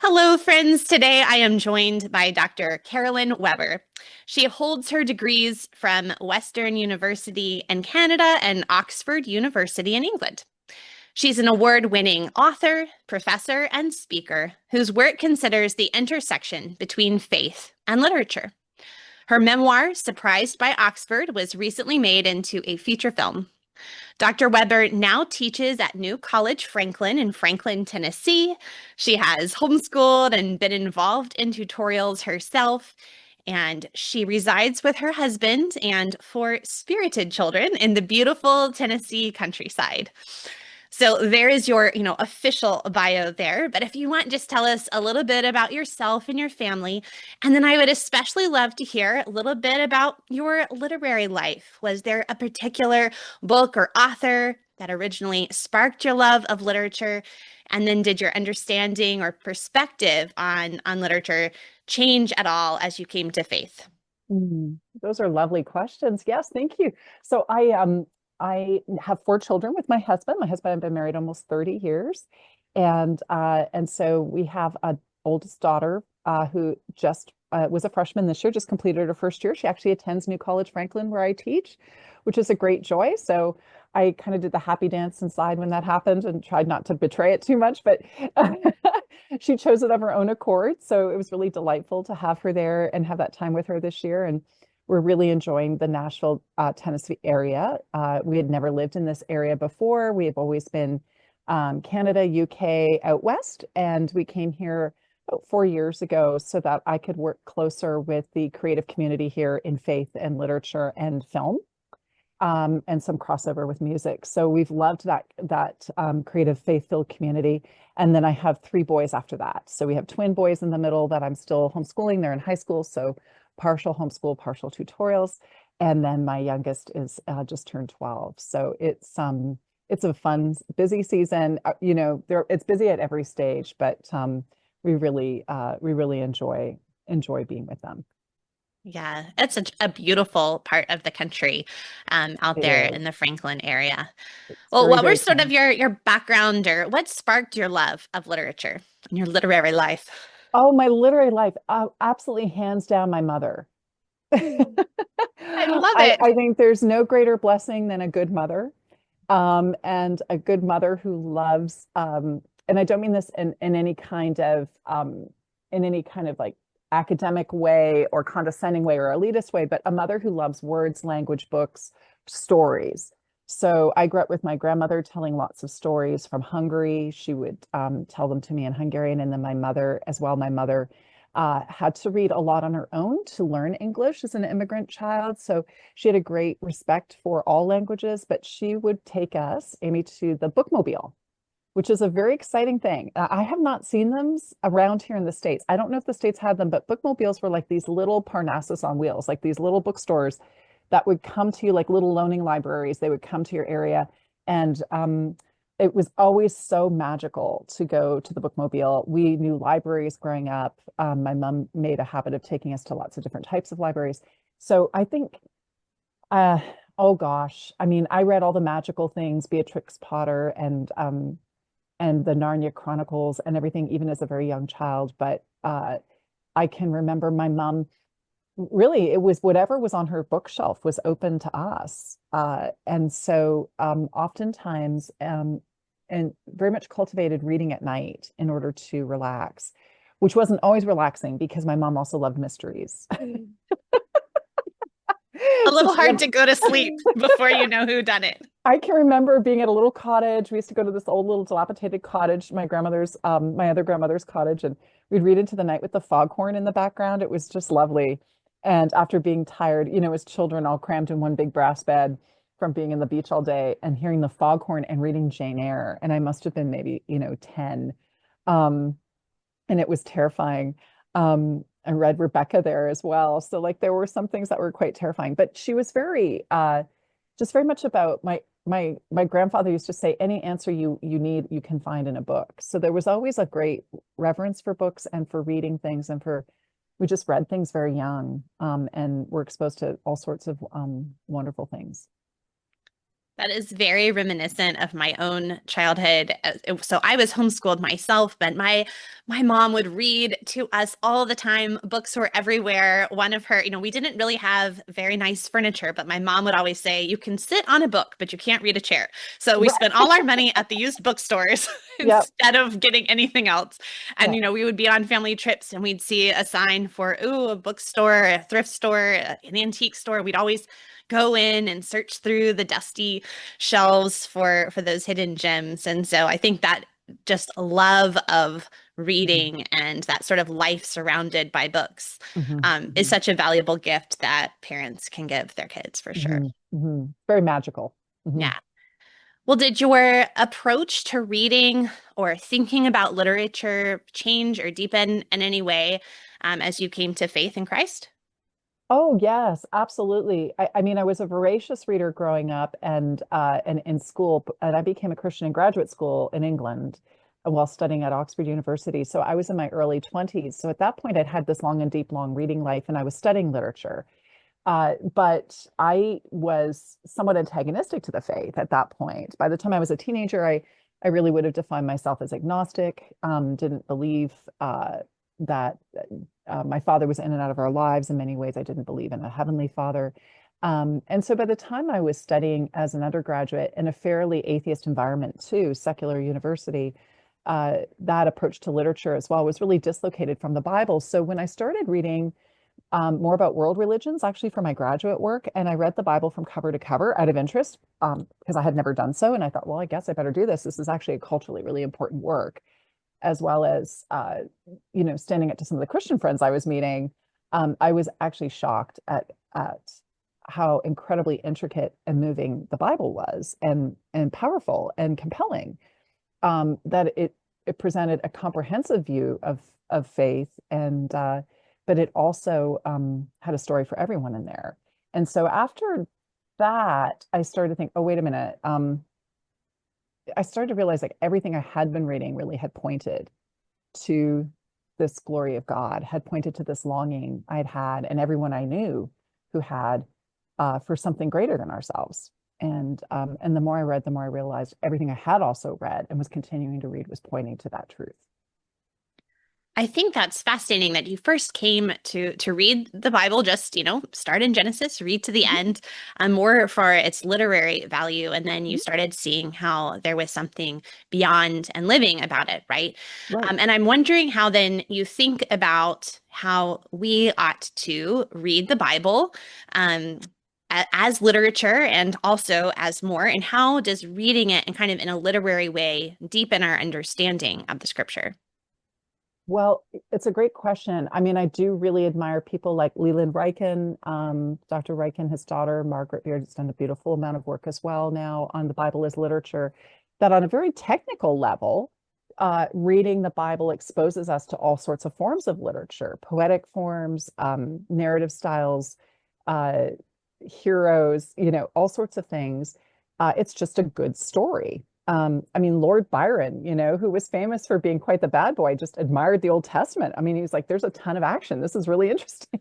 Hello, friends. Today I am joined by Dr. Carolyn Weber. She holds her degrees from Western University in Canada and Oxford University in England. She's an award-winning author, professor, and speaker whose work considers the intersection between faith and literature. Her memoir, Surprised by Oxford, was recently made into a feature film. Dr. Weber now teaches at New College Franklin in Franklin, Tennessee. She has homeschooled and been involved in tutorials herself, and she resides with her husband and four spirited children in the beautiful Tennessee countryside. So there is your, official bio there. But if you want, just tell us a little bit about yourself and your family. And then I would especially love to hear a little bit about your literary life. Was there a particular book or author that originally sparked your love of literature? And then did your understanding or perspective on literature change at all as you came to faith? Those are lovely questions. Yes, thank you. So I have four children with my husband. My husband and I have been married almost 30 years. And so we have an oldest daughter who just was a freshman this year, just completed her first year. She actually attends New College Franklin where I teach, which is a great joy. So I kind of did the happy dance inside when that happened and tried not to betray it too much, but she chose it of her own accord. So it was really delightful to have her there and have that time with her this year. And we're really enjoying the Nashville, Tennessee area. We had never lived in this area before. We have always been Canada, UK, out west, and we came here about 4 years ago so that I could work closer with the creative community here in faith and literature and film, and some crossover with music. So we've loved that creative faith-filled community. And then I have three boys after that. So we have twin boys in the middle that I'm still homeschooling. They're in high school, so partial homeschool, partial tutorials. And then my youngest is just turned 12. So it's a fun, busy season. It's busy at every stage, but we really enjoy being with them. Yeah, it's such a beautiful part of the country out It there is. in the Franklin area. It's Well, very, what were very sort of kind. your background or what sparked your love of literature and your literary life? Oh, my literary life, absolutely hands down my mother. I love I, it. I think there's no greater blessing than a good mother, and a good mother who loves, and I don't mean this in any kind of like academic way or condescending way or elitist way, but a mother who loves words, language, books, stories. So I grew up with my grandmother telling lots of stories from Hungary. She would tell them to me in Hungarian, and then my mother as well. My mother had to read a lot on her own to learn English as an immigrant child. So she had a great respect for all languages, but she would take us, Amy, to the bookmobile, which is a very exciting thing. I have not seen them around here in the States. I don't know if the States had them, but bookmobiles were like these little Parnassus on wheels, like these little bookstores that would come to you, like little loaning libraries. They would come to your area. And it was always so magical to go to the bookmobile. We knew libraries growing up. My mom made a habit of taking us to lots of different types of libraries. So I think, uh, oh gosh, I mean, I read all the magical things, Beatrix Potter and the Narnia Chronicles and everything, even as a very young child. But I can remember my mom, really, it was whatever was on her bookshelf was open to us. And so oftentimes, and very much cultivated reading at night in order to relax, which wasn't always relaxing because my mom also loved mysteries. A So little she hard had to go to sleep before you know who done it. I can remember being at a little cottage. We used to go to this old little dilapidated cottage, my other grandmother's cottage, and we'd read into the night with the foghorn in the background. It was just lovely. And after being tired, as children, all crammed in one big brass bed from being in the beach all day and hearing the foghorn and reading Jane Eyre. And I must have been maybe, 10. Um, and it was terrifying. I read Rebecca there as well. So like there were some things that were quite terrifying, but she was very just very much about my grandfather used to say any answer you need you can find in a book. So there was always a great reverence for books and for reading things and for we just read things very young, and were exposed to all sorts of wonderful things. That is very reminiscent of my own childhood. So I was homeschooled myself, but my mom would read to us all the time. Books were everywhere. One of her, we didn't really have very nice furniture, but my mom would always say, "You can sit on a book, but you can't read a chair." So we Right. spent all our money at the used bookstores Yep. instead of getting anything else. And Yeah. we would be on family trips and we'd see a sign for, ooh, a bookstore, a thrift store, an antique store. We'd always go in and search through the dusty shelves for those hidden gems. And so I think that just love of Mhm. reading and that sort of life surrounded by books Mhm. is Mhm. such a valuable gift that parents can give their kids for sure. Mhm. Mhm. Very magical. Mhm. Yeah. Well, did your approach to reading or thinking about literature change or deepen in any way as you came to faith in Christ? Oh, yes, absolutely. I mean, I was a voracious reader growing up and in school, and I became a Christian in graduate school in England while studying at Oxford University. So I was in my early 20s. So at that point, I'd had this long and deep, long reading life, and I was studying literature. But I was somewhat antagonistic to the faith at that point. By the time I was a teenager, I really would have defined myself as agnostic, didn't believe that my father was in and out of our lives in many ways. I didn't believe in a heavenly father. And so by the time I was studying as an undergraduate in a fairly atheist environment too, secular university, that approach to literature as well was really dislocated from the Bible. So when I started reading more about world religions actually for my graduate work. And I read the Bible from cover to cover out of interest because I had never done so. And I thought, well, I guess I better do this. This is actually a culturally really important work, as well as, standing up to some of the Christian friends I was meeting. I was actually shocked at how incredibly intricate and moving the Bible was and powerful and compelling. That it presented a comprehensive view of faith and but it also had a story for everyone in there. And so after that, I started to think, oh, wait a minute. I started to realize like everything I had been reading really had pointed to this glory of God, had pointed to this longing I'd had, and everyone I knew who had for something greater than ourselves. And the more I read, the more I realized everything I had also read and was continuing to read was pointing to that truth. I think that's fascinating that you first came to read the Bible, just, start in Genesis, read to the Mhm. end, more for its literary value, and then you Mhm. started seeing how there was something beyond and living about it, right? Right. And I'm wondering how then you think about how we ought to read the Bible, um, as literature and also as more, and how does reading it and kind of in a literary way deepen our understanding of the scripture? Well, it's a great question. I mean, I do really admire people like Leland Ryken, Dr. Ryken, his daughter, Margaret Beard, has done a beautiful amount of work as well now on the Bible as literature, that on a very technical level, reading the Bible exposes us to all sorts of forms of literature, poetic forms, narrative styles, uh, heroes, all sorts of things. It's just a good story. I mean, Lord Byron, who was famous for being quite the bad boy, just admired the Old Testament. I mean, he was like, there's a ton of action. This is really interesting.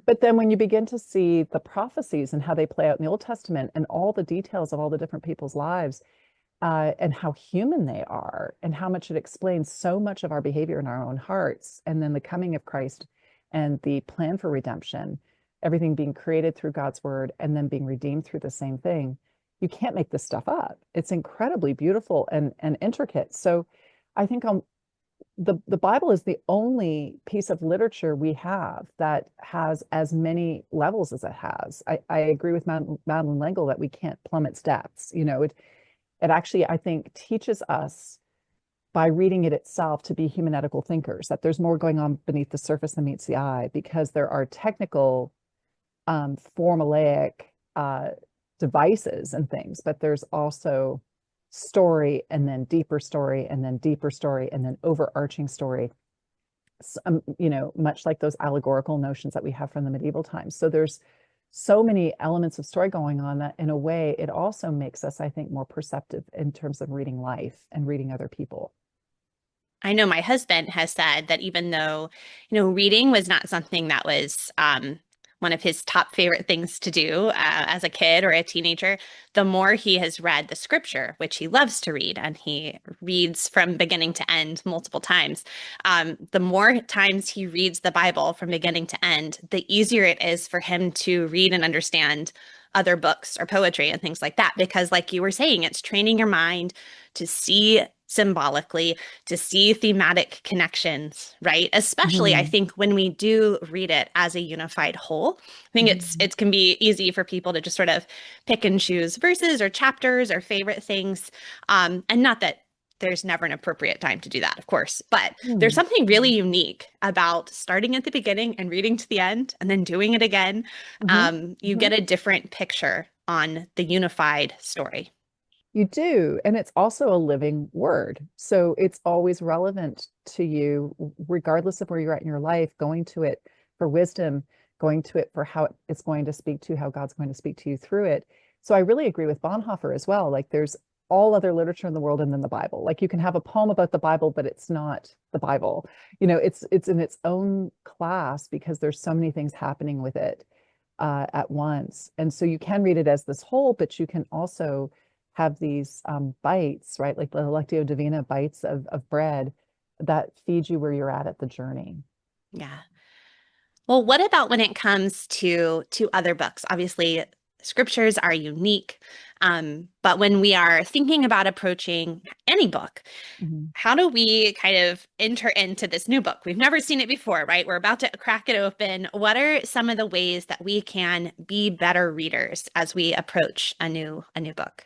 But then when you begin to see the prophecies and how they play out in the Old Testament and all the details of all the different people's lives and how human they are and how much it explains so much of our behavior in our own hearts, and then the coming of Christ and the plan for redemption, everything being created through God's word and then being redeemed through the same thing. You can't make this stuff up. It's incredibly beautiful and intricate. So I think the Bible is the only piece of literature we have that has as many levels as it has. I agree with Madeline L'Engle that we can't plumb its depths. It actually, I think, teaches us by reading it itself to be humanetical thinkers, that there's more going on beneath the surface than meets the eye, because there are technical, formulaic uh, devices and things, but there's also story and then deeper story and then deeper story and then overarching story. Much like those allegorical notions that we have from the medieval times. So there's so many elements of story going on that in a way it also makes us, I think, more perceptive in terms of reading life and reading other people. I know my husband has said that even though, reading was not something that was one of his top favorite things to do as a kid or a teenager, the more he has read the scripture, which he loves to read, and he reads from beginning to end multiple times. The more times he reads the Bible from beginning to end, the easier it is for him to read and understand other books or poetry and things like that. Because, like you were saying, it's training your mind to see symbolically, to see thematic connections, right? Especially, I Mhm. think, when we do read it as a unified whole. I think Mhm. it can be easy for people to just sort of pick and choose verses or chapters or favorite things. And not that there's never an appropriate time to do that, of course, but there's Mhm. something really unique about starting at the beginning and reading to the end and then doing it again. Mhm. You Mhm. get a different picture on the unified story. You do. And it's also a living word. So it's always relevant to you, regardless of where you're at in your life, going to it for wisdom, going to it for how it's going to speak to you, how God's going to speak to you through it. So I really agree with Bonhoeffer as well. Like there's all other literature in the world and then the Bible. Like you can have a poem about the Bible, but it's not the Bible. It's in its own class because there's so many things happening with it at once. And so you can read it as this whole, but you can also have these bites, right? Like the Lectio Divina bites of bread that feed you where you're at the journey. Yeah. Well, what about when it comes to other books? Obviously, scriptures are unique, but when we are thinking about approaching any book, Mhm. how do we kind of enter into this new book? We've never seen it before, right? We're about to crack it open. What are some of the ways that we can be better readers as we approach a new book?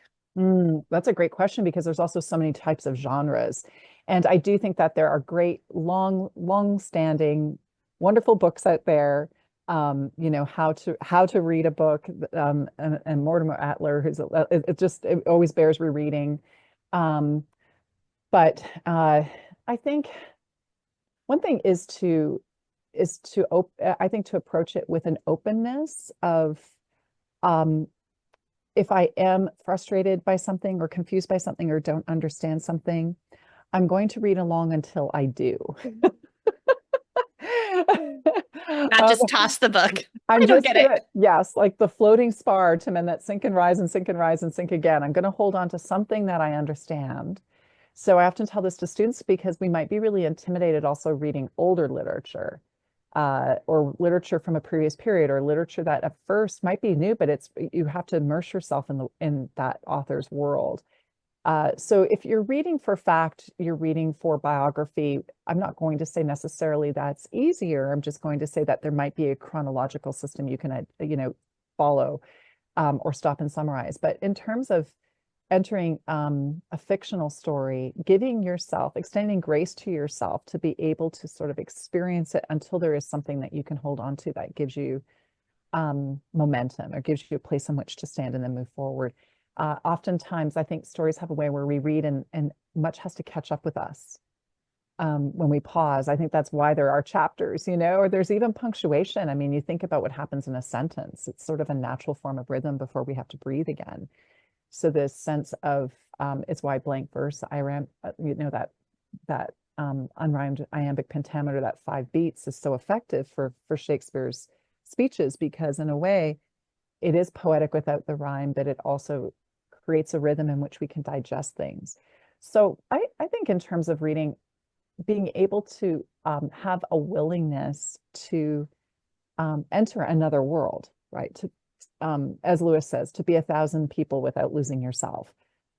That's a great question because there's also so many types of genres. And I do think that there are great, long standing, wonderful books out there. How to read a book, and Mortimer Adler, it always bears rereading. Um, but I think one thing I think to approach it with an openness of um, if I am frustrated by something or confused by something or don't understand something, I'm going to read along until I do. Not Um, just toss the book. I I'm don't just get it. gonna, yes, like the floating spar to men that sink and rise and sink and rise and sink again. I'm going to hold on to something that I understand. So I often tell this to students because we might be really intimidated also reading older literature, or literature from a previous period, or literature that at first might be new, but you have to immerse yourself in that author's world. So if you're reading for fact, you're reading for biography, I'm not going to say necessarily that's easier. I'm just going to say that there might be a chronological system you can, follow, or stop and summarize. But in terms of entering a fictional story, extending grace to yourself to be able to sort of experience it until there is something that you can hold on to that gives you momentum or gives you a place in which to stand and then move forward. Oftentimes, I think stories have a way where we read and much has to catch up with us when we pause. I think that's why there are chapters, or there's even punctuation. I mean, you think about what happens in a sentence. It's sort of a natural form of rhythm before we have to breathe again. So this sense of it's why blank verse, that unrhymed iambic pentameter, that 5 beats is so effective for Shakespeare's speeches because in a way it is poetic without the rhyme, but it also creates a rhythm in which we can digest things. So I think in terms of reading, being able to have a willingness to enter another world, right? To, as Lewis says, to be 1,000 people without losing yourself.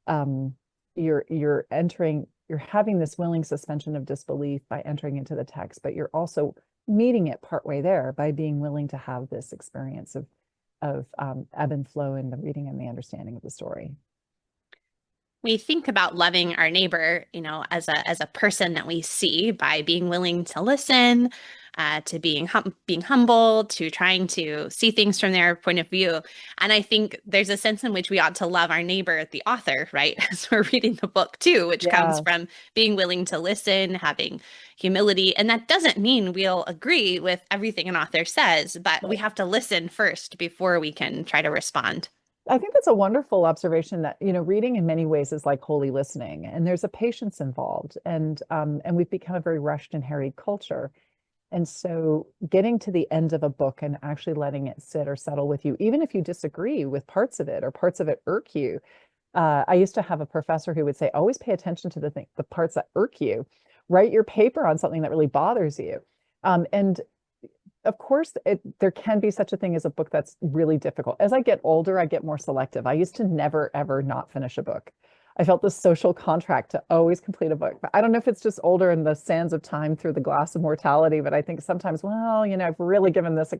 Um, you're having this willing suspension of disbelief by entering into the text, but you're also meeting it partway there by being willing to have this experience of ebb and flow in the reading and the understanding of the story. We think about loving our neighbor, as a person that we see by being willing to listen, to being humble, to trying to see things from their point of view. And I think there's a sense in which we ought to love our neighbor, the author, right? As we're reading the book too, which comes Yes, from being willing to listen, having humility. And that doesn't mean we'll agree with everything an author says, but we right. have to listen first before we can try to respond. I think that's a wonderful observation that, reading in many ways is like holy listening, and there's a patience involved, and we've become a very rushed and harried culture. And so getting to the end of a book and actually letting it sit or settle with you, even if you disagree with parts of it or parts of it irk you. I used to have a professor who would say, always pay attention to the parts that irk you. Write your paper on something that really bothers you. And of course, there can be such a thing as a book that's really difficult. As I get older, I get more selective. I used to never, ever not finish a book. I felt this social contract to always complete a book. But I don't know if it's just older and the sands of time through the glass of mortality, but I think sometimes, well, I've really given this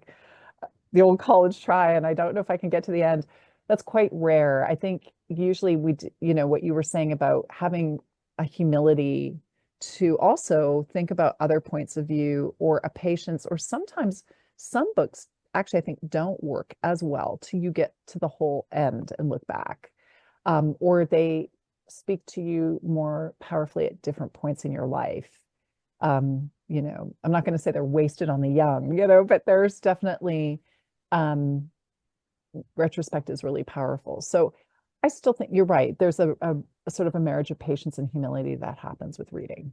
the old college try, and I don't know if I can get to the end. That's quite rare. I think usually what you were saying about having a humility to also think about other points of view or a patience, or sometimes some books actually I think don't work as well till you get to the whole end and look back. Or they speak to you more powerfully at different points in your life. I'm not going to say they're wasted on the young, but there's definitely retrospect is really powerful. So I still think you're right. There's a sort of a marriage of patience and humility that happens with reading.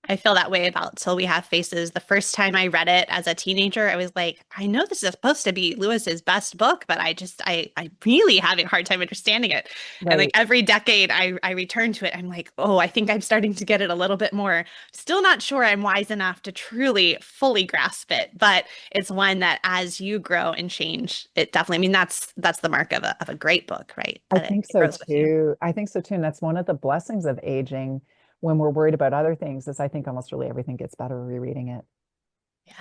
I feel that way about Till We Have Faces. The first time I read it as a teenager, I was like, I know this is supposed to be Lewis's best book, but I really having a hard time understanding it. And like Right. every decade I return to it, I'm like, oh, I think I'm starting to get it a little bit more. Still not sure I'm wise enough to truly fully grasp it, but it's one that as you grow and change, it definitely, I mean, that's the mark of a great book, right? I That think it so grows with you. too. I think so too. And that's one of the blessings of aging when we're worried about other things, is I think almost really everything gets better rereading it. Yeah.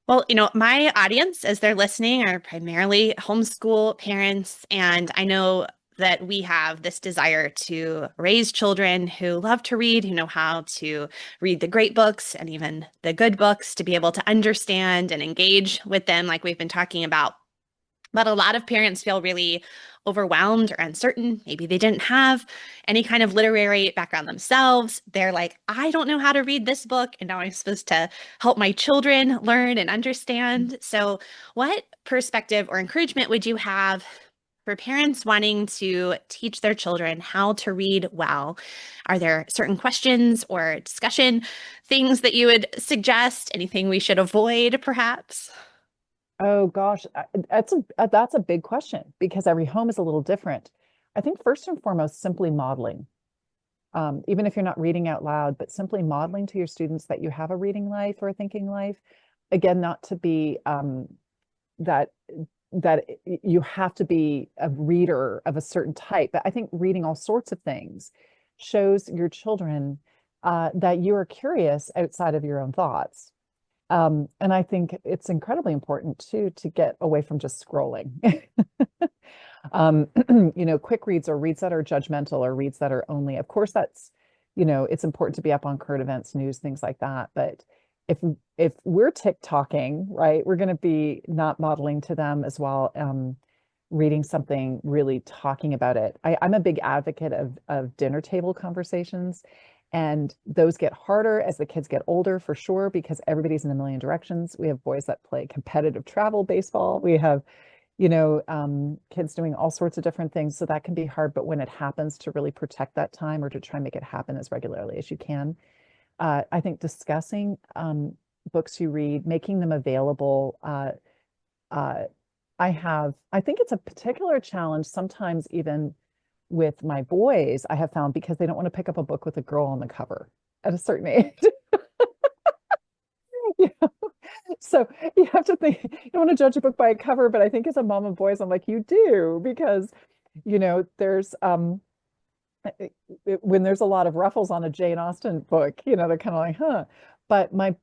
Well, my audience, as they're listening, are primarily homeschool parents. And I know that we have this desire to raise children who love to read, who know how to read the great books and even the good books, to be able to understand and engage with them, like we've been talking about. But a lot of parents feel really overwhelmed or uncertain. Maybe they didn't have any kind of literary background themselves. They're like, I don't know how to read this book. And now I'm supposed to help my children learn and understand. So, what perspective or encouragement would you have for parents wanting to teach their children how to read well? Are there certain questions or discussion things that you would suggest? Anything we should avoid, perhaps? Oh gosh, that's a big question because every home is a little different. I think first and foremost, simply modeling. Even if you're not reading out loud, but simply modeling to your students that you have a reading life or a thinking life. Again, not to be that you have to be a reader of a certain type, but I think reading all sorts of things shows your children that you are curious outside of your own thoughts. And I think it's incredibly important too to get away from just scrolling. Quick reads or reads that are judgmental or reads that are only, of course, it's important to be up on current events, news, things like that. But if if we're TikToking, right, we're going to be not modeling to them as well. Reading something, really talking about it. I'm a big advocate of dinner table conversations. And those get harder as the kids get older, for sure, because everybody's in a million directions. We have boys that play competitive travel baseball. We have kids doing all sorts of different things. So that can be hard. But when it happens, to really protect that time or to try and make it happen as regularly as you can. I think discussing books you read, making them available. Uh, I think it's a particular challenge sometimes, even with my boys, I have found, because they don't want to pick up a book with a girl on the cover at a certain age. You know? So you have to think, you don't want to judge a book by a cover, but I think as a mom of boys, I'm like, you do, because there's when there's a lot of ruffles on a Jane Austen book, they're kind of like, huh. But my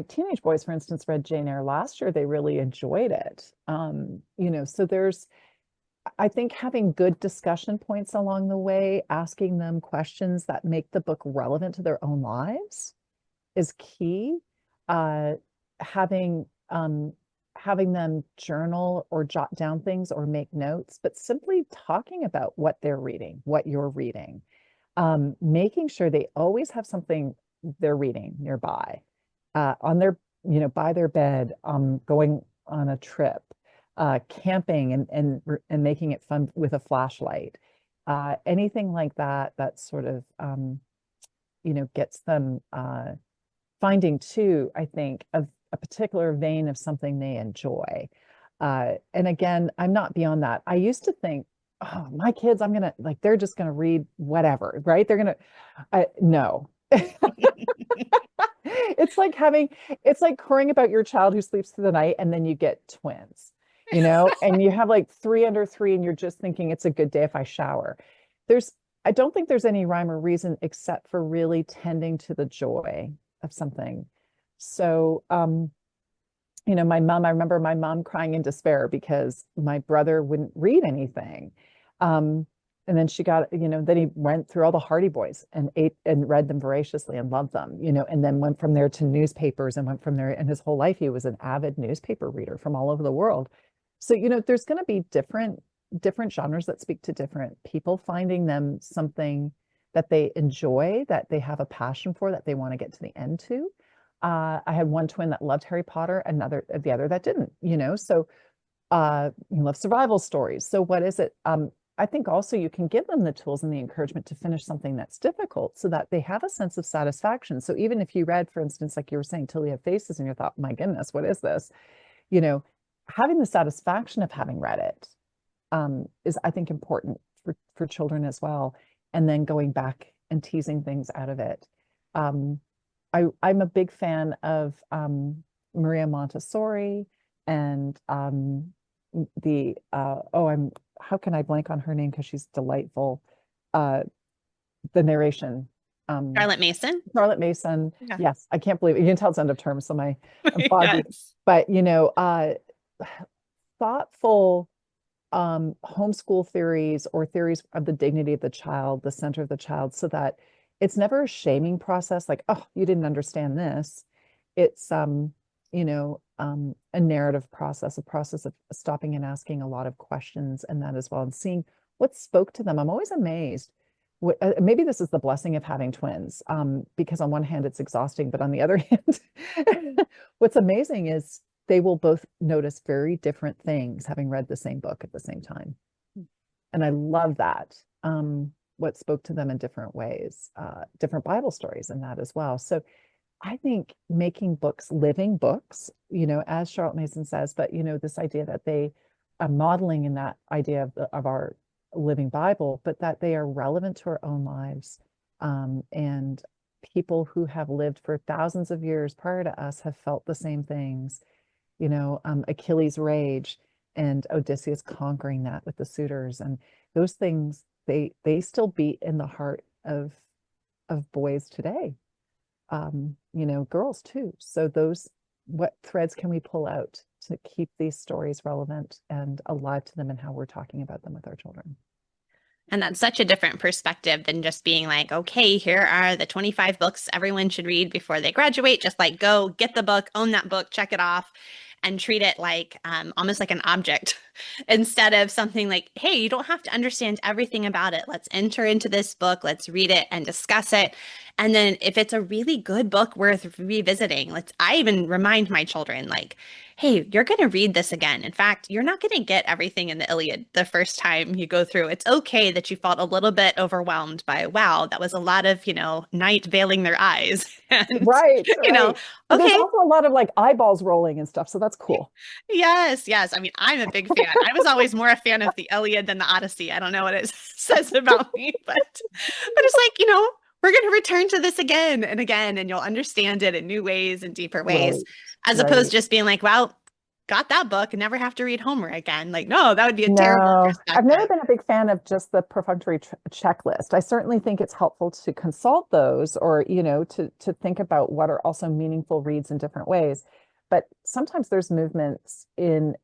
teenage boys, for instance, read Jane Eyre last year. They really enjoyed it. So I think having good discussion points along the way, asking them questions that make the book relevant to their own lives is key. Uh, having having them journal or jot down things or make notes, but simply talking about what they're reading, what you're reading, making sure they always have something they're reading nearby, on their, by their bed, going on a trip, camping and making it fun with a flashlight, anything like that, that sort of, gets them finding too, I think, a particular vein of something they enjoy. And again, I'm not beyond that. I used to think, oh, my kids, I'm gonna like, they're just gonna read whatever, right? They're gonna, no. It's like it's like worrying about your child who sleeps through the night and then you get twins, and you have like three under three and you're just thinking it's a good day if I shower. There's, I don't think there's any rhyme or reason except for really tending to the joy of something. So, my mom, I remember my mom crying in despair because my brother wouldn't read anything. And then she got, then he went through all the Hardy Boys and ate and read them voraciously and loved them, and then went from there to newspapers and went from there. And his whole life, he was an avid newspaper reader from all over the world. So, there's going to be different genres that speak to different people, finding them something that they enjoy, that they have a passion for, that they want to get to the end to. I had one twin that loved Harry Potter, the other that didn't, so he loves survival stories. So what is it? I think also you can give them the tools and the encouragement to finish something that's difficult so that they have a sense of satisfaction. So even if you read, for instance, like you were saying, Till You Have Faces, and you thought, my goodness, what is this? Having the satisfaction of having read it is, I think, important for children as well. And then going back and teasing things out of it. I'm a big fan of Maria Montessori and how can I blank on her name because she's delightful. The narration. Charlotte Mason. Charlotte Mason. Yeah. Yes, I can't believe it. You can tell it's end of term, so I'm foggy. Yes. But thoughtful homeschool theories or theories of the dignity of the child, the center of the child, so that it's never a shaming process like, oh, you didn't understand this. It's a narrative process, a process of stopping and asking a lot of questions, and that as well, and seeing what spoke to them. I'm always amazed. Maybe this is the blessing of having twins, because on one hand it's exhausting, but on the other hand, what's amazing is they will both notice very different things having read the same book at the same time. And I love that. What spoke to them in different ways, different Bible stories and that as well. So I think making books, living books, as Charlotte Mason says, but, this idea that they are modeling in that idea of our living Bible, but that they are relevant to our own lives. And people who have lived for thousands of years prior to us have felt the same things, Achilles' rage and Odysseus conquering that with the suitors, and those things, they still beat in the heart of boys today, girls too. So what threads can we pull out to keep these stories relevant and alive to them and how we're talking about them with our children? And that's such a different perspective than just being like, okay, here are the 25 books everyone should read before they graduate. Just like go get the book, own that book, check it off, and treat it like almost like an object instead of something like, hey, you don't have to understand everything about it. Let's enter into this book. Let's read it and discuss it. And then if it's a really good book worth revisiting, I even remind my children, like, hey, you're going to read this again. In fact, you're not going to get everything in the Iliad the first time you go through. It's okay that you felt a little bit overwhelmed by, wow, that was a lot of, night veiling their eyes. And, Right. But there's okay. also a lot of like eyeballs rolling and stuff. So that's cool. Yes, yes. I mean, I'm a big fan. I was always more a fan of the Iliad than the Odyssey. I don't know what it says about me, but it's like, we're going to return to this again and again, and you'll understand it in new ways and deeper ways, as opposed to just being like, well, got that book and never have to read Homer again. Like, no, that would be a terrible No, I've never perspective. been a big fan of just the perfunctory checklist. I certainly think it's helpful to consult those or, to think about what are also meaningful reads in different ways. But sometimes there's movements in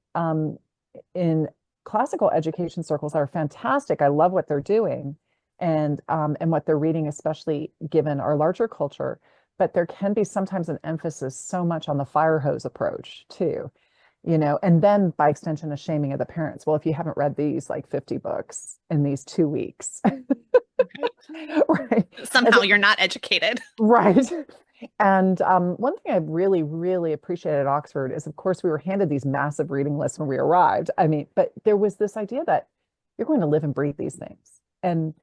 classical education circles that are fantastic. I love what they're doing and what they're reading, especially given our larger culture. But there can be sometimes an emphasis so much on the fire hose approach too, and then by extension, a shaming of the parents. Well, if you haven't read these like 50 books in these 2 weeks, right? Somehow you're not educated. Right. And one thing I really, really appreciated at Oxford is, of course, we were handed these massive reading lists when we arrived. I mean, but there was this idea that you're going to live and breathe these things. And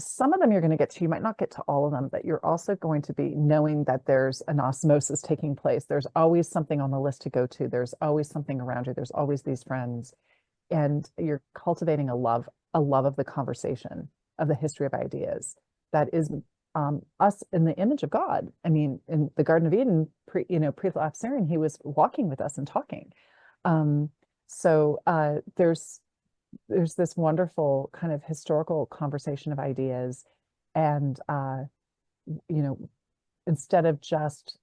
some of them you're going to get to, you might not get to all of them, but you're also going to be knowing that there's an osmosis taking place. There's always something on the list to go to. There's always something around you. There's always these friends. And you're cultivating a love of the conversation, of the history of ideas that is us in the image of God. I mean, in the Garden of Eden, pre-lapsarian, he was walking with us and talking. Um, so there's this wonderful kind of historical conversation of ideas, and you know, instead of just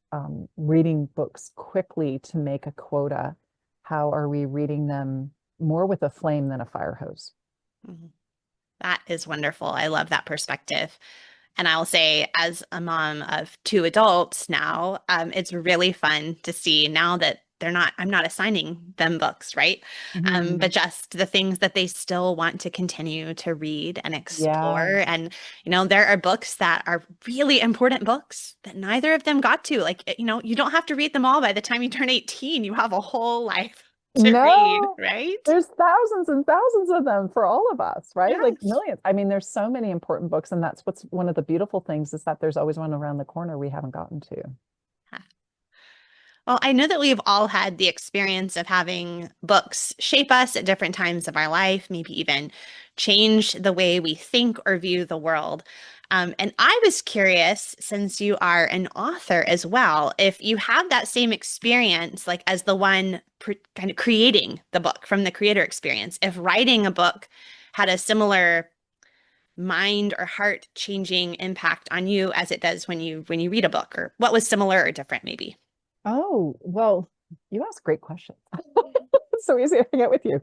reading books quickly to make a quota, how are we reading them more with a flame than a fire hose? Mhm. That is wonderful. I love that perspective. And I'll say, as a mom of two adults now, it's really fun to see now that I'm not assigning them books, right? But Mhm. just the things that they still want to continue to read and Yeah. explore. And, there are books that are really important books that neither of them got to. Like, you don't have to read them all by the time you turn 18. You have a whole life to read, No, right? there's thousands and thousands of them for all of us, right? Like Yes. millions. I mean, there's so many important books, and that's what's one of the beautiful things is that there's always one around the corner we haven't gotten to. Well, I know that we've all had the experience of having books shape us at different times of our life, maybe even change the way we think or view the world. And I was curious, since you are an author as well, if you have that same experience, like as the one kind of creating the book from the creator experience, if writing a book had a similar mind or heart changing impact on you as it does when you read a book, or what was similar or different, maybe. Oh, well, you ask great questions. It's so easy to hang out with you.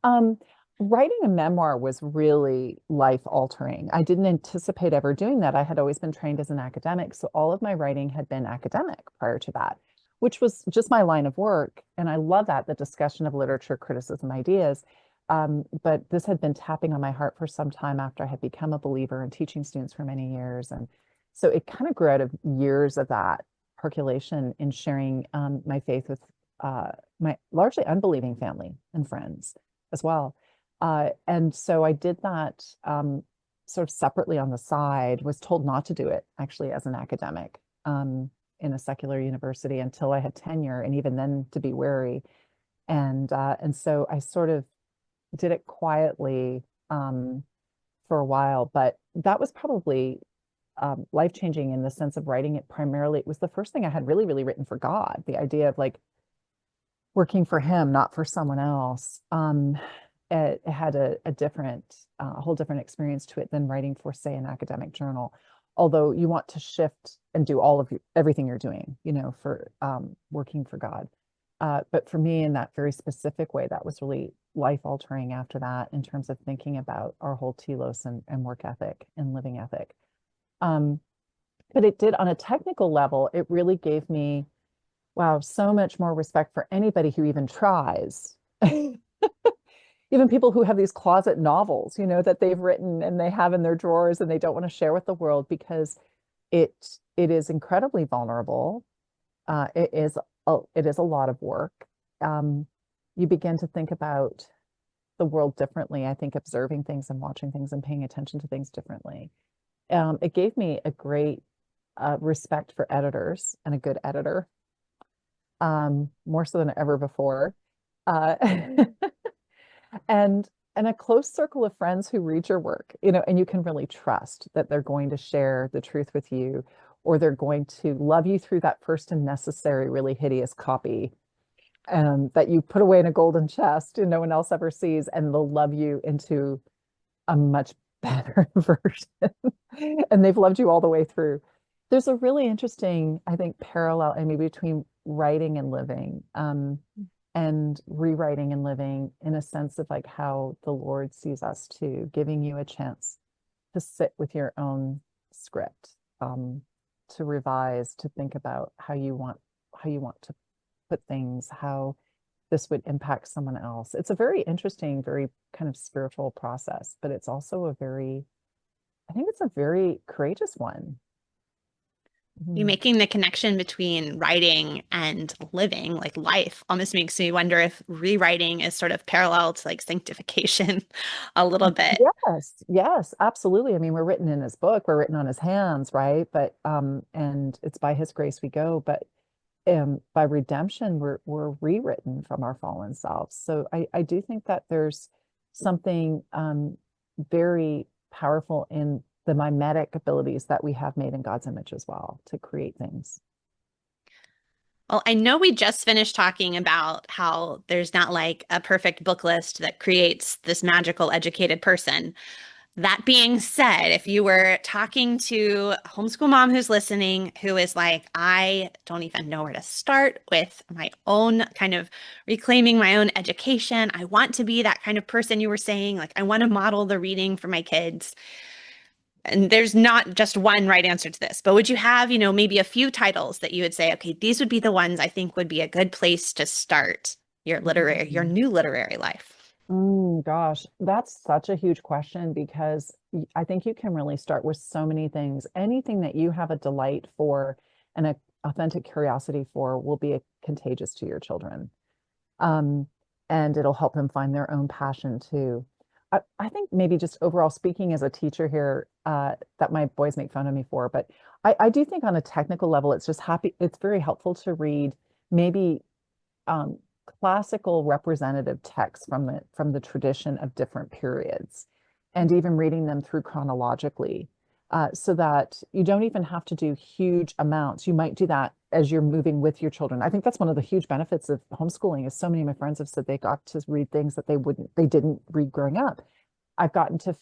Um, Writing a memoir was really life altering. I didn't anticipate ever doing that. I had always been trained as an academic, so all of my writing had been academic prior to that, which was just my line of work. And I love that, the discussion of literature, criticism, ideas. But this had been tapping on my heart for some time after I had become a believer and teaching students for many years. And so it kind of grew out of years of that percolation in sharing my faith with my largely unbelieving family and friends as well. And so I did that sort of separately on the side, was told not to do it actually as an academic in a secular university until I had tenure, and even then to be wary. And so I sort of did it quietly for a while, but that was probably life-changing in the sense of writing it primarily. It was the first thing I had really, really written for God, the idea of like working for him, not for someone else. It had a different, a whole different experience to it than writing for, say, an academic journal. Although you want to shift and do all of everything you're doing, for working for God. But for me, in that very specific way, that was really life altering after that in terms of thinking about our whole telos and work ethic and living ethic. Um, but it did, on a technical level, it really gave me, wow, so much more respect for anybody who even tries. Even people who have these closet novels, that they've written and they have in their drawers and they don't want to share with the world because it is incredibly vulnerable. It is a lot of work. Um, you begin to think about the world differently. I think observing things and watching things and paying attention to things differently. It gave me a great respect for editors and a good editor, more so than ever before. Uh, and and a close circle of friends who read your work, and you can really trust that they're going to share the truth with you, or they're going to love you through that first and necessary, really hideous copy that you put away in a golden chest and no one else ever sees, and they'll love you into a much better version. And they've loved you all the way through. There's a really interesting, I think, parallel, I mean, between writing and living. And rewriting and living in a sense of like how the Lord sees us too, giving you a chance to sit with your own script, to revise, to think about how you want to put things, how this would impact someone else. It's a very interesting, very kind of spiritual process, but it's also I think it's a very courageous one. You Mhm. making the connection between writing and living, like life, almost makes me wonder if rewriting is sort of parallel to like sanctification a little bit. Yes, yes, absolutely. I mean, we're written in his book, we're written on his hands, right? But and it's by his grace we go, but by redemption, we're rewritten from our fallen selves. So I do think that there's something very powerful in the mimetic abilities that we have made in God's image as well to create things. Well, I know we just finished talking about how there's not like a perfect book list that creates this magical educated person. That being said, if you were talking to a homeschool mom who's listening, who is like, I don't even know where to start with my own kind of reclaiming my own education. I want to be that kind of person you were saying, like, I want to model the reading for my kids. And there's not just one right answer to this, but would you have, maybe a few titles that you would say, okay, these would be the ones I think would be a good place to start your Mhm. new literary life? Gosh, that's such a huge question because I think you can really start with so many things. Anything that you have a delight for and a authentic curiosity for will be contagious to your children. Um, and it'll help them find their own passion too. I think maybe just overall speaking as a teacher here, that my boys make fun of me for, but I do think on a technical level, it's very helpful to read maybe um, classical representative texts from the tradition of different periods, and even reading them through chronologically, so that you don't even have to do huge amounts. You might do that as you're moving with your children. I think that's one of the huge benefits of homeschooling. Is so many of my friends have said they got to read things that they didn't read growing up. I've gotten to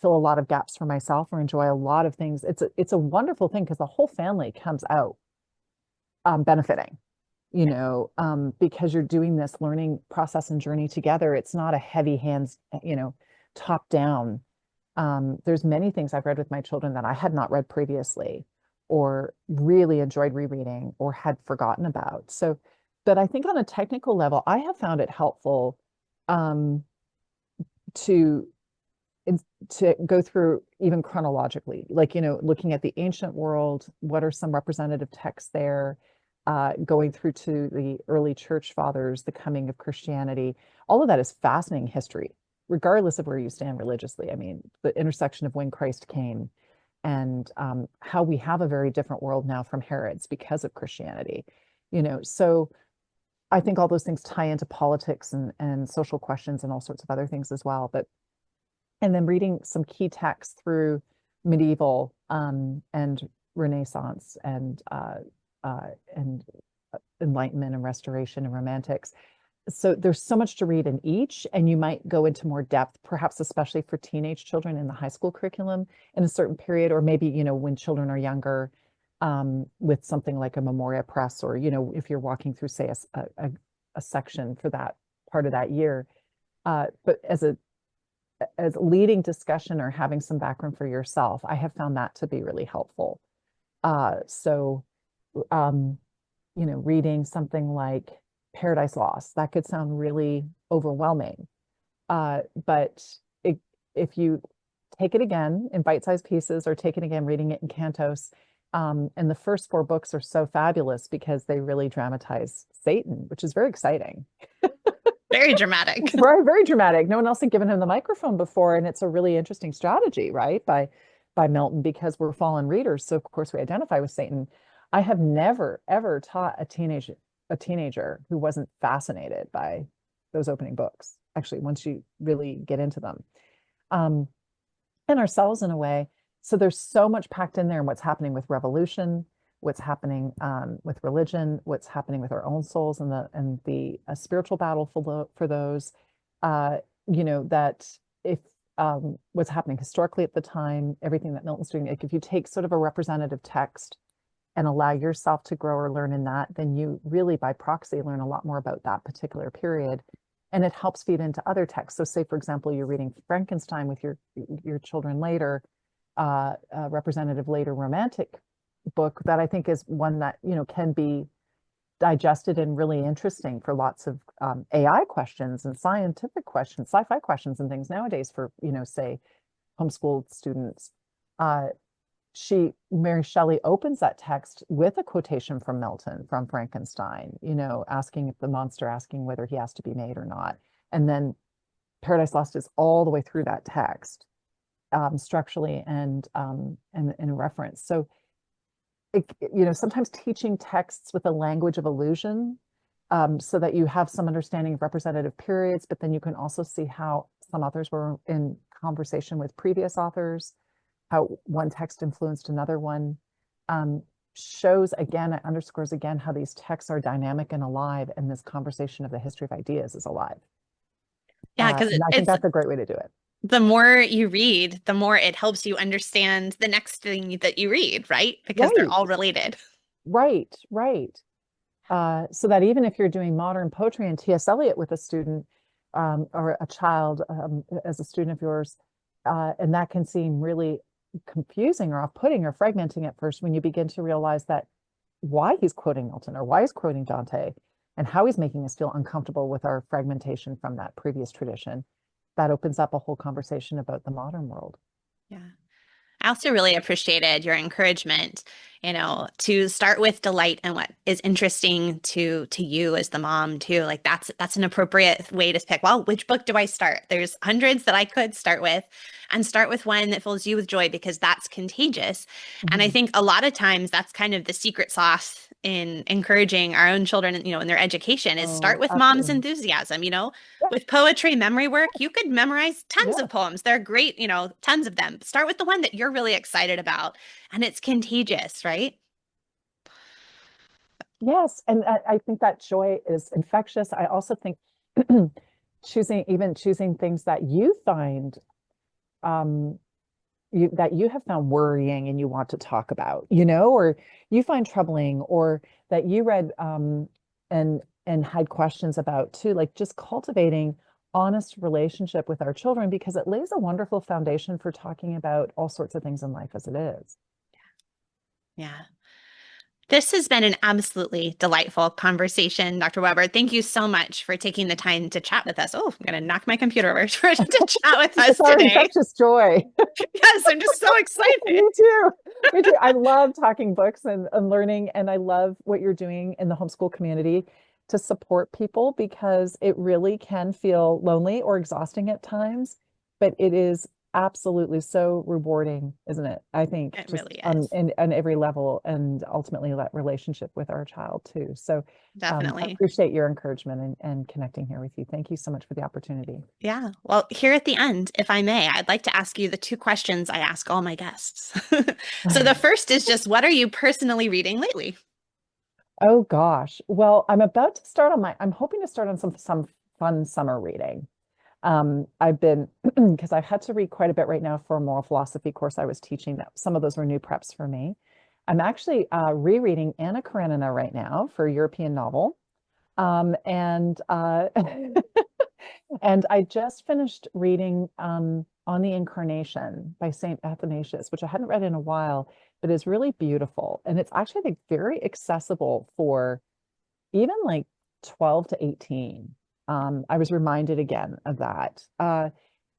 fill a lot of gaps for myself or enjoy a lot of things. It's a wonderful thing because the whole family comes out benefiting, because you're doing this learning process and journey together. It's not a heavy hands, top down. There's many things I've read with my children that I had not read previously or really enjoyed rereading or had forgotten about. So, but I think on a technical level, I have found it helpful um, to to go through even chronologically, like, looking at the ancient world, what are some representative texts there, going through to the early church fathers, the coming of Christianity. All of that is fascinating history, regardless of where you stand religiously. I mean, the intersection of when Christ came and how we have a very different world now from Herod's because of Christianity. So I think all those things tie into politics and social questions and all sorts of other things as well. But and then reading some key texts through medieval and Renaissance and Enlightenment and Restoration and Romantics. So there's so much to read in each, and you might go into more depth, perhaps especially for teenage children in the high school curriculum in a certain period, or maybe when children are younger, with something like a Memoria Press, or if you're walking through, say, a section for that part of that year. But as leading discussion or having some background for yourself, I have found that to be really helpful. So, um, reading something like Paradise Lost, that could sound really overwhelming. But it, if you take it again in bite-sized pieces or take it again, reading it in cantos, and the first four books are so fabulous because they really dramatize Satan, which is very exciting. Very dramatic. Very, very dramatic. No one else had given him the microphone before, and it's a really interesting strategy, right? By Milton, because we're fallen readers, so of course we identify with Satan. I have never ever taught a teenager who wasn't fascinated by those opening books. Actually, once you really get into them, um, and ourselves in a way. So there's so much packed in there, and what's happening with revolution, what's happening with religion, what's happening with our own souls, and the spiritual battle for those. Uh, that if what's happening historically at the time, everything that Milton's doing, like if you take sort of a representative text and allow yourself to grow or learn in that, then you really by proxy learn a lot more about that particular period. And it helps feed into other texts. So say, for example, you're reading Frankenstein with your children later, representative later romantic book that I think is one that, can be digested and really interesting for lots of AI questions and scientific questions, sci-fi questions and things nowadays for, say, homeschooled students. Uh, Mary Shelley opens that text with a quotation from Milton, from Frankenstein, asking if the monster, asking whether he has to be made or not. And then Paradise Lost is all the way through that text, structurally and in reference. So, sometimes teaching texts with a language of illusion, so that you have some understanding of representative periods, but then you can also see how some authors were in conversation with previous authors, how one text influenced another one, shows again, it underscores again how these texts are dynamic and alive, and this conversation of the history of ideas is alive. Yeah, because And I think it's that's a great way to do it. the more you read, the more it helps you understand the next thing that you read, right? Because they're Right, all related. right. So that even if you're doing modern poetry and T.S. Eliot with a student, or a child, as a student of yours, and that can seem really confusing or off-putting or fragmenting at first, when you begin to realize that why he's quoting Milton or why he's quoting Dante and how he's making us feel uncomfortable with our fragmentation from that previous tradition, that opens up a whole conversation about the modern world. Yeah. I also really appreciated your encouragement, to start with delight and what is interesting to you as the mom too. Like that's an appropriate way to pick. Well, which book do I start? There's hundreds that I could start with, and start with one that fills you with joy because that's contagious. And I Mhm. think a lot of times that's kind of the secret sauce in encouraging our own children, in their education is start Oh, with mom's absolutely. enthusiasm, Yeah, with poetry, memory work, you could memorize tons of yes, poems. They're great, tons of them. Start with the one that you're really excited about, and it's contagious, right? yes. And I think that joy is infectious. I also think choosing things that you find, um, that you have found worrying and you want to talk about, or you find troubling, or that you read, and had questions about too, like just cultivating honest relationship with our children, because it lays a wonderful foundation for talking about all sorts of things in life as it is. Yeah. This has been an absolutely delightful conversation, Dr. Weber. Thank you so much for taking the time to chat with us. Oh, I'm going to knock my computer over to chat with It's us our today. infectious joy. Yes, I'm just so excited. Me too. Me too. I love talking books and learning, and I love what you're doing in the homeschool community to support people, because it really can feel lonely or exhausting at times, but it is absolutely so rewarding, isn't it? I think It just really on is. on every level, and ultimately that relationship with our child too. So I Definitely. appreciate your encouragement and connecting here with you. Thank you so much for the opportunity. Yeah. Well, here at the end, if I may, I'd like to ask you the two questions I ask all my guests. So the first is just, what are you personally reading lately? Oh gosh. Well, I'm hoping to start on some fun summer reading. I've been because I've had to read quite a bit right now for a moral philosophy course I was teaching, that some of those were new preps for me. I'm actually rereading Anna Karenina right now for a European novel. And and I just finished reading On the Incarnation by Saint Athanasius, which I hadn't read in a while, but is really beautiful. And it's actually, I think, very accessible for even like 12 to 18. I was reminded again of that.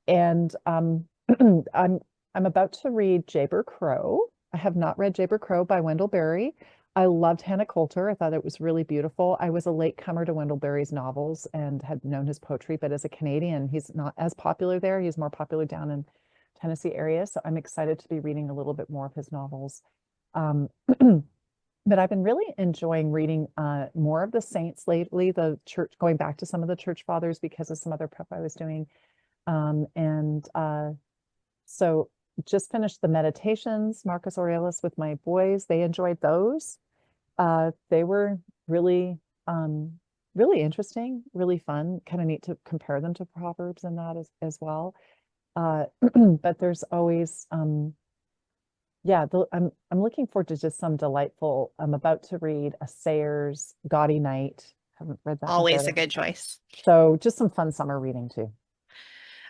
And I'm I'm about to read Jayber Crow. I have not read Jayber Crow by Wendell Berry. I loved Hannah Coulter. I thought it was really beautiful. I was a late comer to Wendell Berry's novels and had known his poetry, but as a Canadian, he's not as popular there. He's more popular down in Tennessee area. So I'm excited to be reading a little bit more of his novels. Um, but I've been really enjoying reading more of the saints lately, the church, going back to some of the church fathers because of some other prep I was doing. And so just finished the meditations, Marcus Aurelius, with my boys. They enjoyed those. They were really, really interesting, really fun. Kind of neat to compare them to Proverbs and that as well. But there's always, yeah, I'm looking forward to just some delightful. I'm about to read A Sayer's Gaudy Night. Haven't read that in a Always very a long good time. choice. So just some fun summer reading too.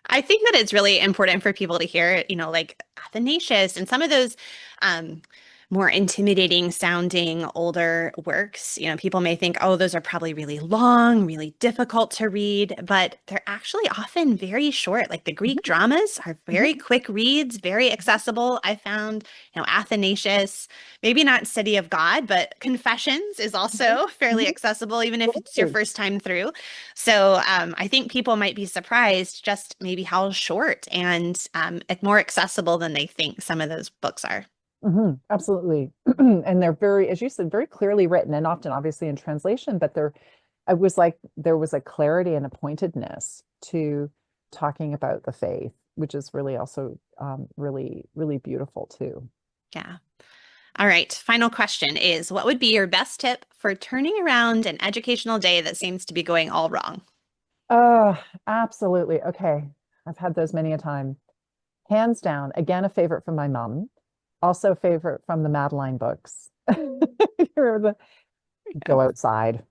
I think that it's really important for people to hear, like Athanasius and some of those um, more intimidating sounding older works. People may think, oh, those are probably really long, really difficult to read, but they're actually often very short. Like the Greek Mhm, dramas are very mhm, quick reads, very accessible. I found, Athanasius, maybe not City of God, but Confessions is mhm, also fairly mhm. accessible, even if it's your Right. first time through. So I think people might be surprised just maybe how short and more accessible than they think some of those books are. Absolutely. And they're very, as you said, very clearly written and often obviously in translation, but I was like, there was a clarity and a pointedness to talking about the faith, which is really also really, really beautiful too. Yeah. All right. Final question is, what would be your best tip for turning around an educational day that seems to be going all wrong? Oh, absolutely. Okay. I've had those many a time. Hands down, again, a favorite from my mom, also a favorite from the Madeline books. You remember the Yeah. go outside.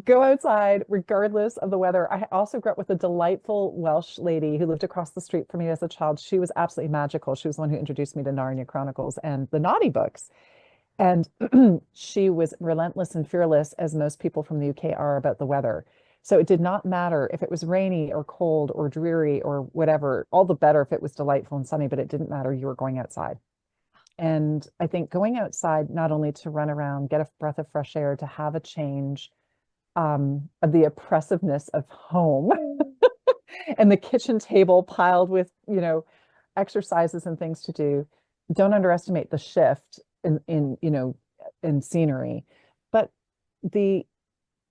Go outside regardless of the weather. I also grew up with a delightful Welsh lady who lived across the street from me as a child. She was absolutely magical. She was the one who introduced me to Narnia Chronicles and the Naughty books. And she was relentless and fearless, as most people from the UK are about the weather. So it did not matter if it was rainy or cold or dreary or whatever, all the better if it was delightful and sunny, but it didn't matter. You were going outside. And I think going outside, not only to run around, get a breath of fresh air, to have a change of the oppressiveness of home and the kitchen table piled with, exercises and things to do. Don't underestimate the shift in scenery, but the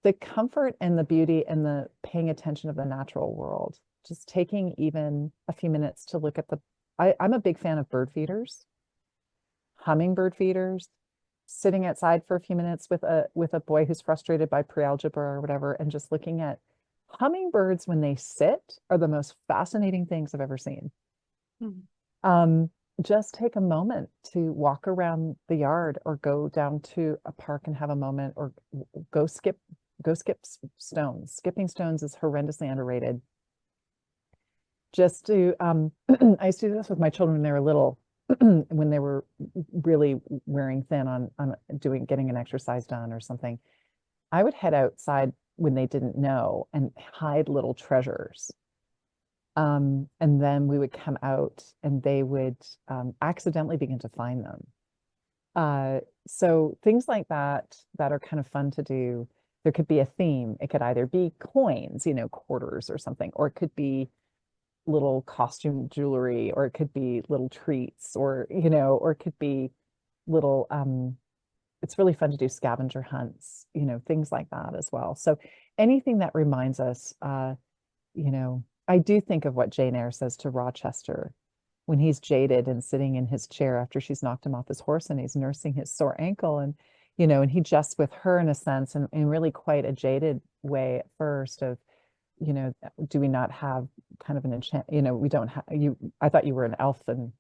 the comfort and the beauty and the paying attention of the natural world. Just taking even a few minutes to look at I'm a big fan of bird feeders, hummingbird feeders, sitting outside for a few minutes with a boy who's frustrated by pre-algebra or whatever, and just looking at hummingbirds when they sit are the most fascinating things I've ever seen. Hmm. Um, just take a moment to walk around the yard or go down to a park and have a moment or go skip stones. Skipping stones is horrendously underrated. Just to I used to do this with my children when they were little, when they were really wearing thin on doing getting an exercise done or something. I would head outside when they didn't know and hide little treasures. And then we would come out and they would accidentally begin to find them. So things like that are kind of fun to do. There could be a theme. It could either be coins, quarters or something, or it could be little costume jewelry, or it could be little treats, or it could be little it's really fun to do scavenger hunts, things like that as well. So anything that reminds us, I do think of what Jane Eyre says to Rochester when he's jaded and sitting in his chair after she's knocked him off his horse and he's nursing his sore ankle, and he just with her in a sense, and in really quite a jaded way at first of, do we not have kind of an enchant, we don't have you, I thought you were an elf and,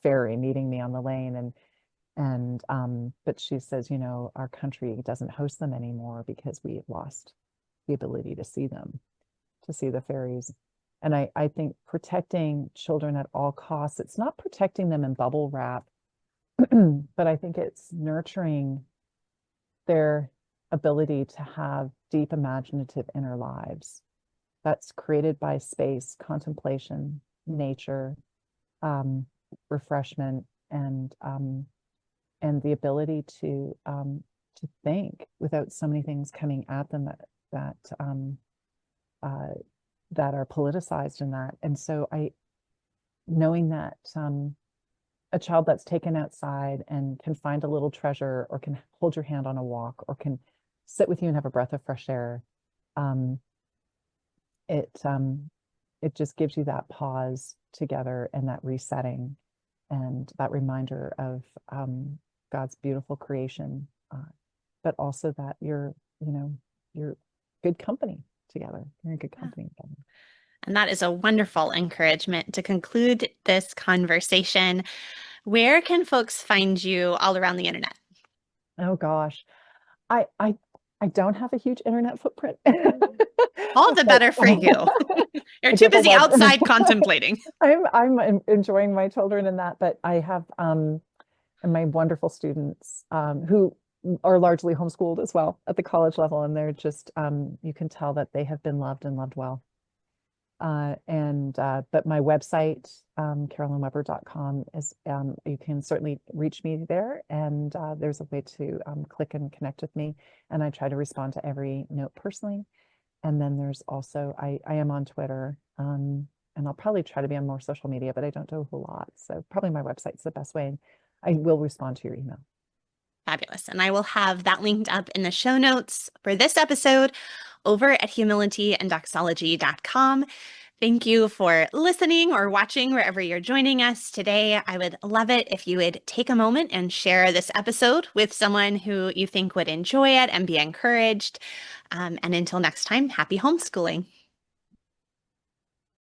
fairy meeting me on the lane, but she says, our country doesn't host them anymore because we have lost the ability to see them, to see the fairies. And I think protecting children at all costs, it's not protecting them in bubble wrap, but I think it's nurturing their ability to have deep imaginative inner lives that's created by space, contemplation, nature, um, refreshment, and the ability to think without so many things coming at them that uh, that are politicized in that. And so knowing that a child that's taken outside and can find a little treasure or can hold your hand on a walk or can sit with you and have a breath of fresh air, um, it it just gives you that pause together and that resetting and that reminder of God's beautiful creation, but also that you're good company together. You're in good Yeah. company together. And that is a wonderful encouragement to conclude this conversation. Where can folks find you all around the internet? Oh gosh. I I don't have a huge internet footprint, All the but better for you. You're I too do have a busy web. outside contemplating. I'm enjoying my children in that, but I have and my wonderful students who are largely homeschooled as well at the college level, and they're just you can tell that they have been loved and loved well. But my website, carolynweber.com, is you can certainly reach me there, and there's a way to click and connect with me, and I try to respond to every note personally. And then there's also I am on Twitter, and I'll probably try to be on more social media, but I don't do a whole lot. So probably my website's the best way. And I will respond to your email. Fabulous. And I will have that linked up in the show notes for this episode over at humilityanddoxology.com. Thank you for listening or watching wherever you're joining us today. I would love it if you would take a moment and share this episode with someone who you think would enjoy it and be encouraged. And until next time, happy homeschooling.